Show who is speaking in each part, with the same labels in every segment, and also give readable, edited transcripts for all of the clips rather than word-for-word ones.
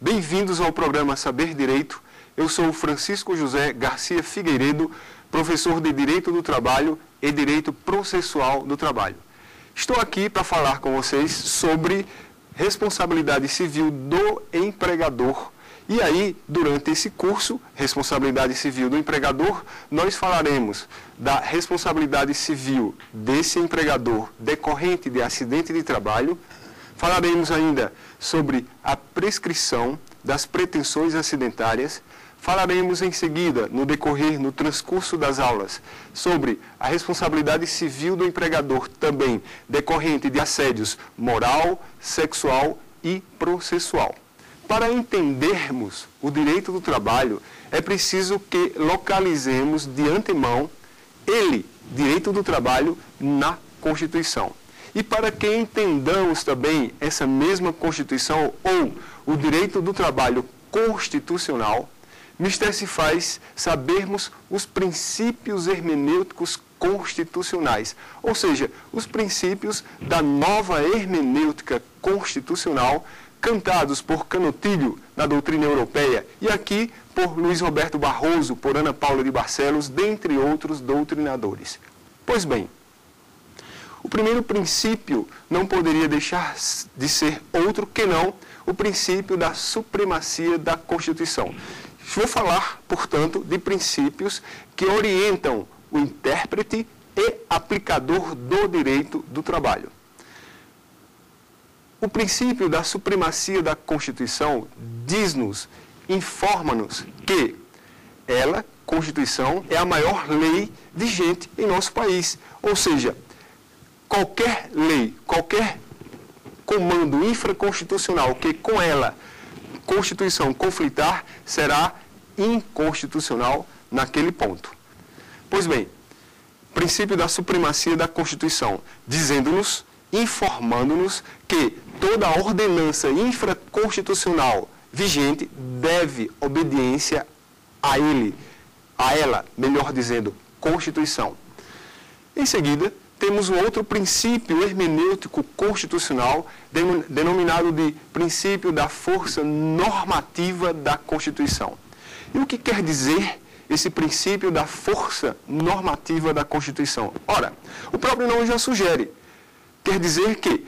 Speaker 1: Bem-vindos ao programa Saber Direito. Eu sou o Francisco José Garcia Figueiredo, professor de Direito do Trabalho e Direito Processual do Trabalho. Estou aqui para falar com vocês sobre responsabilidade civil do empregador. E aí, durante esse curso, Responsabilidade Civil do Empregador, nós falaremos da responsabilidade civil desse empregador decorrente de acidente de trabalho. Falaremos ainda sobre a prescrição das pretensões acidentárias. Falaremos em seguida, no transcurso das aulas, sobre a responsabilidade civil do empregador também decorrente de assédios moral, sexual e processual. Para entendermos o direito do trabalho, é preciso que localizemos de antemão direito do trabalho, na Constituição. E para que entendamos também essa mesma Constituição ou o direito do trabalho constitucional, mister se faz sabermos os princípios hermenêuticos constitucionais, ou seja, os princípios da nova hermenêutica constitucional, cantados por Canutilho na doutrina europeia e aqui por Luiz Roberto Barroso, por Ana Paula de Barcelos, dentre outros doutrinadores. Pois bem, o primeiro princípio não poderia deixar de ser outro que não o princípio da supremacia da Constituição. Vou falar, portanto, de princípios que orientam o intérprete e aplicador do direito do trabalho. O princípio da supremacia da Constituição diz-nos, informa-nos que ela, Constituição, é a maior lei vigente em nosso país. Ou seja, qualquer lei, qualquer comando infraconstitucional que com ela, Constituição, conflitar, será inconstitucional naquele ponto. Pois bem, princípio da supremacia da Constituição, dizendo-nos, informando-nos que toda ordenança infraconstitucional vigente deve obediência a ela, melhor dizendo, Constituição. Em seguida, temos um outro princípio hermenêutico constitucional, denominado de princípio da força normativa da Constituição. E o que quer dizer esse princípio da força normativa da Constituição? Ora, o próprio nome já sugere. Quer dizer que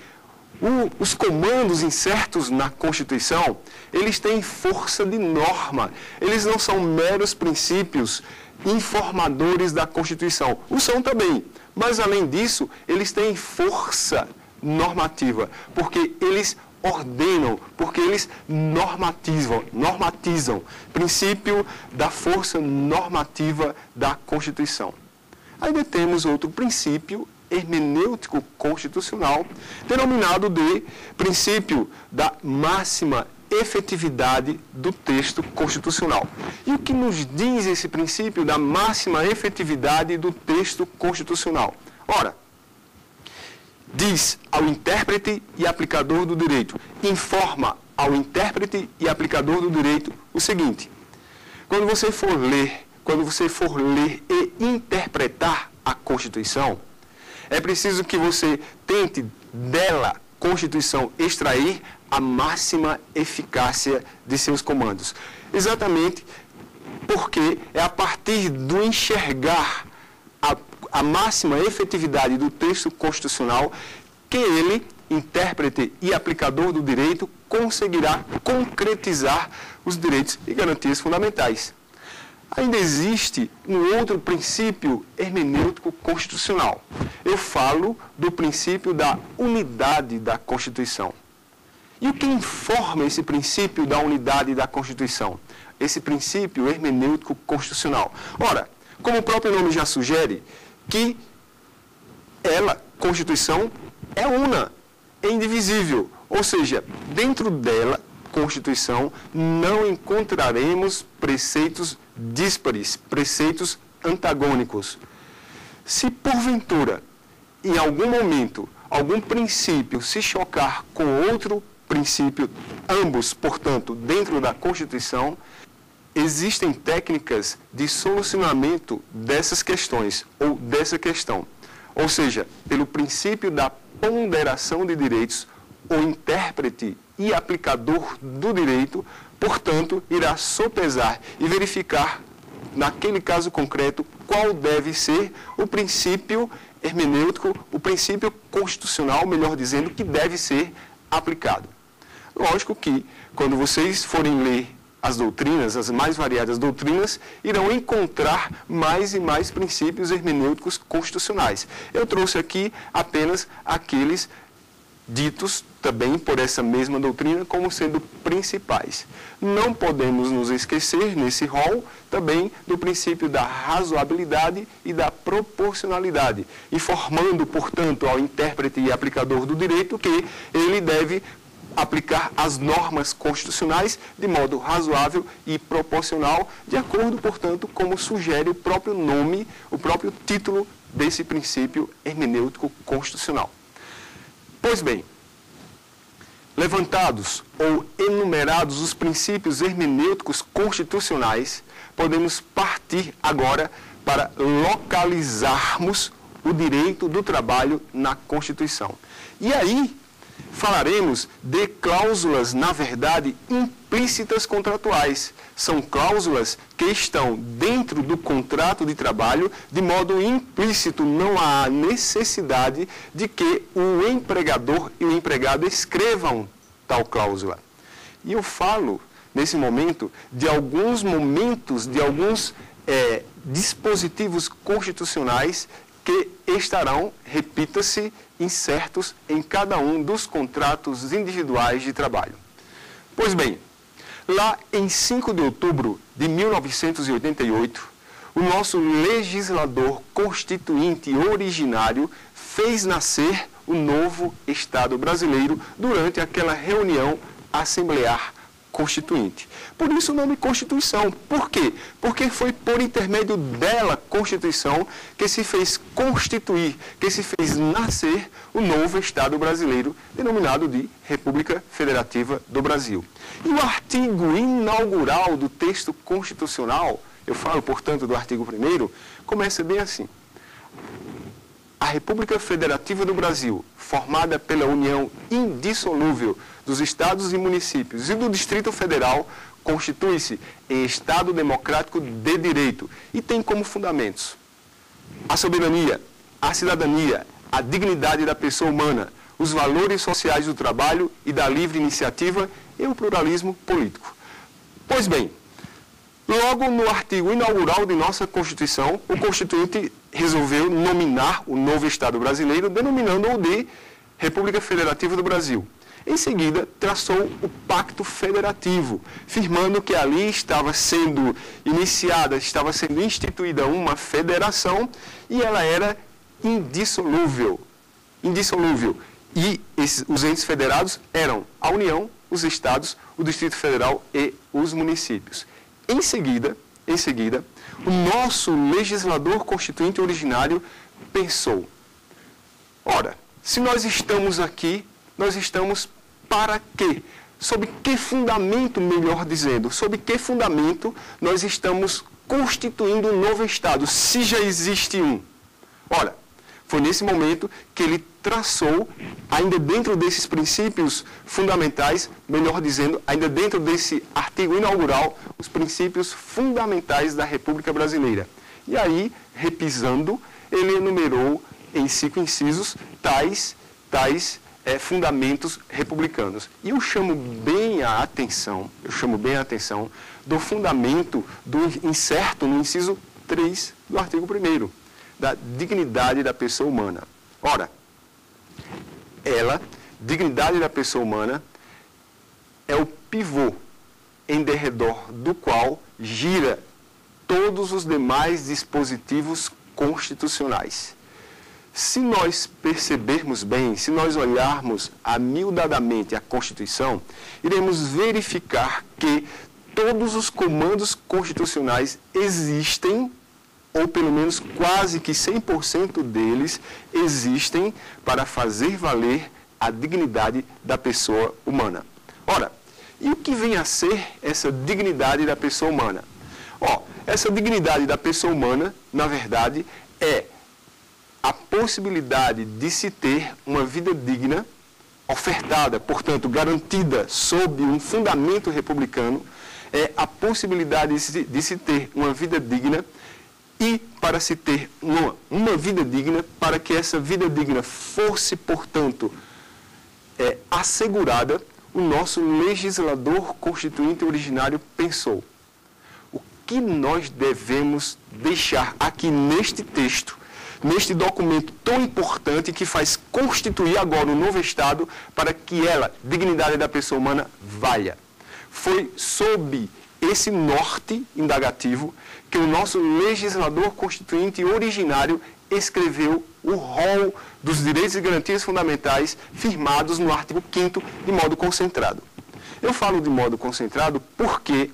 Speaker 1: os comandos incertos na Constituição, eles têm força de norma. Eles não são meros princípios informadores da Constituição. O são também, mas além disso, eles têm força normativa, porque eles ordenam, porque eles normatizam. Princípio da força normativa da Constituição. Ainda temos outro princípio hermenêutico constitucional, denominado de princípio da máxima efetividade do texto constitucional. E o que nos diz esse princípio da máxima efetividade do texto constitucional? Ora, diz ao intérprete e aplicador do direito, informa ao intérprete e aplicador do direito o seguinte: quando você for ler e interpretar a Constituição, é preciso que você tente dela, Constituição, extrair a máxima eficácia de seus comandos. Exatamente porque é a partir do enxergar a máxima efetividade do texto constitucional que ele, intérprete e aplicador do direito, conseguirá concretizar os direitos e garantias fundamentais. Ainda existe um outro princípio hermenêutico constitucional. Eu falo do princípio da unidade da Constituição. E o que informa esse princípio da unidade da Constituição? Esse princípio hermenêutico constitucional. Ora, como o próprio nome já sugere, que ela, Constituição, é una, é indivisível. Ou seja, dentro dela, Constituição, não encontraremos preceitos díspares, preceitos antagônicos. Se porventura, em algum momento, algum princípio se chocar com outro princípio, ambos, portanto, dentro da Constituição, existem técnicas de solucionamento dessas questões, ou dessa questão. Ou seja, pelo princípio da ponderação de direitos, o intérprete e aplicador do direito, portanto, irá sopesar e verificar, naquele caso concreto, qual deve ser o princípio hermenêutico, o princípio constitucional, melhor dizendo, que deve ser aplicado. Lógico que, quando vocês forem ler as doutrinas, as mais variadas doutrinas, irão encontrar mais e mais princípios hermenêuticos constitucionais. Eu trouxe aqui apenas aqueles ditos também por essa mesma doutrina como sendo principais. Não podemos nos esquecer, nesse rol, também do princípio da razoabilidade e da proporcionalidade, informando, portanto, ao intérprete e aplicador do direito que ele deve aplicar as normas constitucionais de modo razoável e proporcional, de acordo, portanto, como sugere o próprio nome, o próprio título desse princípio hermenêutico constitucional. Pois bem, levantados ou enumerados os princípios hermenêuticos constitucionais, podemos partir agora para localizarmos o direito do trabalho na Constituição. E aí, falaremos de cláusulas, na verdade, implícitas contratuais. São cláusulas que estão dentro do contrato de trabalho de modo implícito. Não há necessidade de que o empregador e o empregado escrevam tal cláusula. E eu falo, nesse momento, de alguns momentos, de alguns dispositivos constitucionais que estarão, repita-se, incertos em cada um dos contratos individuais de trabalho. Pois bem, lá em 5 de outubro de 1988, o nosso legislador constituinte originário fez nascer o novo Estado brasileiro durante aquela reunião assemblear constituinte. Por isso o nome Constituição. Por quê? Porque foi por intermédio dela, Constituição, que se fez constituir, que se fez nascer o novo Estado brasileiro, denominado de República Federativa do Brasil. E o artigo inaugural do texto constitucional, eu falo, portanto, do artigo 1º, começa bem assim. A República Federativa do Brasil, formada pela união indissolúvel dos estados e municípios e do Distrito Federal, constitui-se em Estado democrático de direito e tem como fundamentos a soberania, a cidadania, a dignidade da pessoa humana, os valores sociais do trabalho e da livre iniciativa e o pluralismo político. Pois bem, logo no artigo inaugural de nossa Constituição, o Constituinte resolveu nominar o novo Estado brasileiro, denominando-o de República Federativa do Brasil. Em seguida, traçou o Pacto Federativo, firmando que ali estava sendo iniciada, estava sendo instituída uma federação e ela era indissolúvel. E os entes federados eram a União, os estados, o Distrito Federal e os municípios. Em seguida, o nosso legislador constituinte originário pensou, ora, se nós estamos aqui, nós estamos para quê? Sob que fundamento, melhor dizendo, sob que fundamento nós estamos constituindo um novo Estado, se já existe um? Ora, foi nesse momento que ele traçou, ainda dentro desses princípios fundamentais, melhor dizendo, ainda dentro desse artigo inaugural, os princípios fundamentais da República Brasileira. E aí, repisando, ele enumerou em 5 incisos tais fundamentos republicanos. E eu chamo bem a atenção do fundamento incerto no inciso 3 do artigo 1º, da dignidade da pessoa humana. Ora, dignidade da pessoa humana, é o pivô em derredor do qual gira todos os demais dispositivos constitucionais. Se nós percebermos bem, se nós olharmos amiudadamente a Constituição, iremos verificar que todos os comandos constitucionais existem, ou pelo menos quase que 100% deles existem para fazer valer a dignidade da pessoa humana. Ora, e o que vem a ser essa dignidade da pessoa humana? Essa dignidade da pessoa humana, na verdade, é a possibilidade de se ter uma vida digna, ofertada, portanto, garantida sob um fundamento republicano, é a possibilidade de se ter uma vida digna e para se ter uma vida digna, para que essa vida digna fosse, portanto, assegurada, o nosso legislador constituinte originário pensou: o que nós devemos deixar aqui neste texto, neste documento tão importante que faz constituir agora um novo Estado para que ela, dignidade da pessoa humana, valha. Foi sob esse norte indagativo que o nosso legislador constituinte originário escreveu o rol dos direitos e garantias fundamentais firmados no artigo 5º de modo concentrado. Eu falo de modo concentrado porque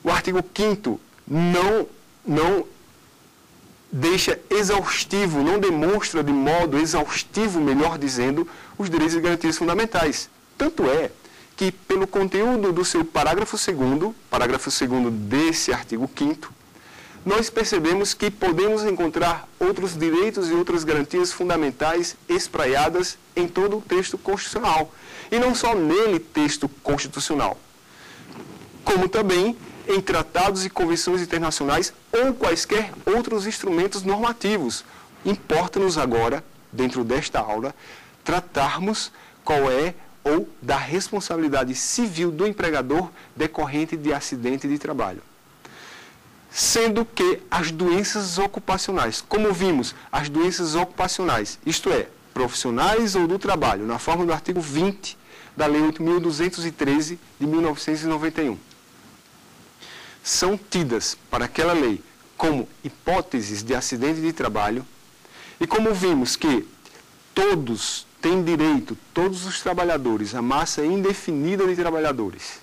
Speaker 1: o artigo 5º não deixa exaustivo, não demonstra de modo exaustivo, melhor dizendo, os direitos e garantias fundamentais. Tanto é que, pelo conteúdo do seu parágrafo 2º desse artigo 5º, nós percebemos que podemos encontrar outros direitos e outras garantias fundamentais espraiadas em todo o texto constitucional. E não só nele, texto constitucional, como também em tratados e convenções internacionais ou quaisquer outros instrumentos normativos. Importa-nos agora, dentro desta aula, tratarmos qual é ou da responsabilidade civil do empregador decorrente de acidente de trabalho. Sendo que as doenças ocupacionais, como vimos, as doenças ocupacionais, isto é, profissionais ou do trabalho, na forma do artigo 20 da Lei 8.213 de 1991, são tidas para aquela lei como hipóteses de acidente de trabalho, e como vimos que todos têm direito, todos os trabalhadores, a massa indefinida de trabalhadores,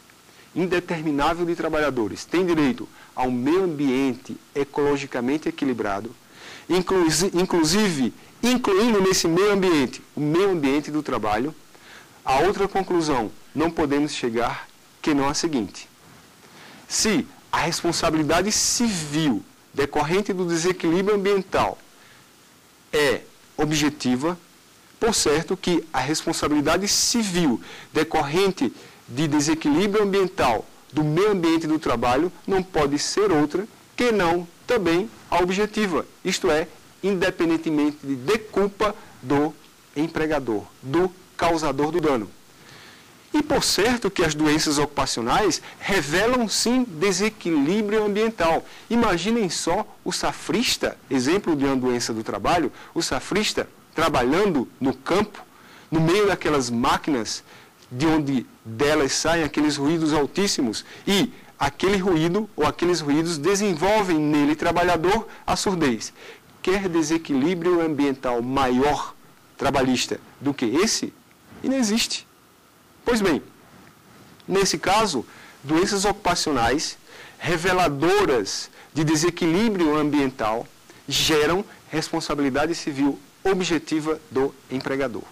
Speaker 1: indeterminável de trabalhadores, têm direito ao meio ambiente ecologicamente equilibrado, inclusive incluindo nesse meio ambiente o meio ambiente do trabalho, a outra conclusão não podemos chegar que não a seguinte: se a responsabilidade civil decorrente do desequilíbrio ambiental é objetiva, por certo que a responsabilidade civil decorrente de desequilíbrio ambiental do meio ambiente do trabalho não pode ser outra que não também a objetiva, isto é, independentemente de culpa do empregador, do causador do dano. E por certo que as doenças ocupacionais revelam sim desequilíbrio ambiental. Imaginem só o safrista, exemplo de uma doença do trabalho, o safrista trabalhando no campo, no meio daquelas máquinas de onde delas saem aqueles ruídos altíssimos, e aquele ruído ou aqueles ruídos desenvolvem nele, trabalhador, a surdez. Quer desequilíbrio ambiental maior trabalhista do que esse? Inexiste. Pois bem, nesse caso, doenças ocupacionais reveladoras de desequilíbrio ambiental geram responsabilidade civil objetiva do empregador.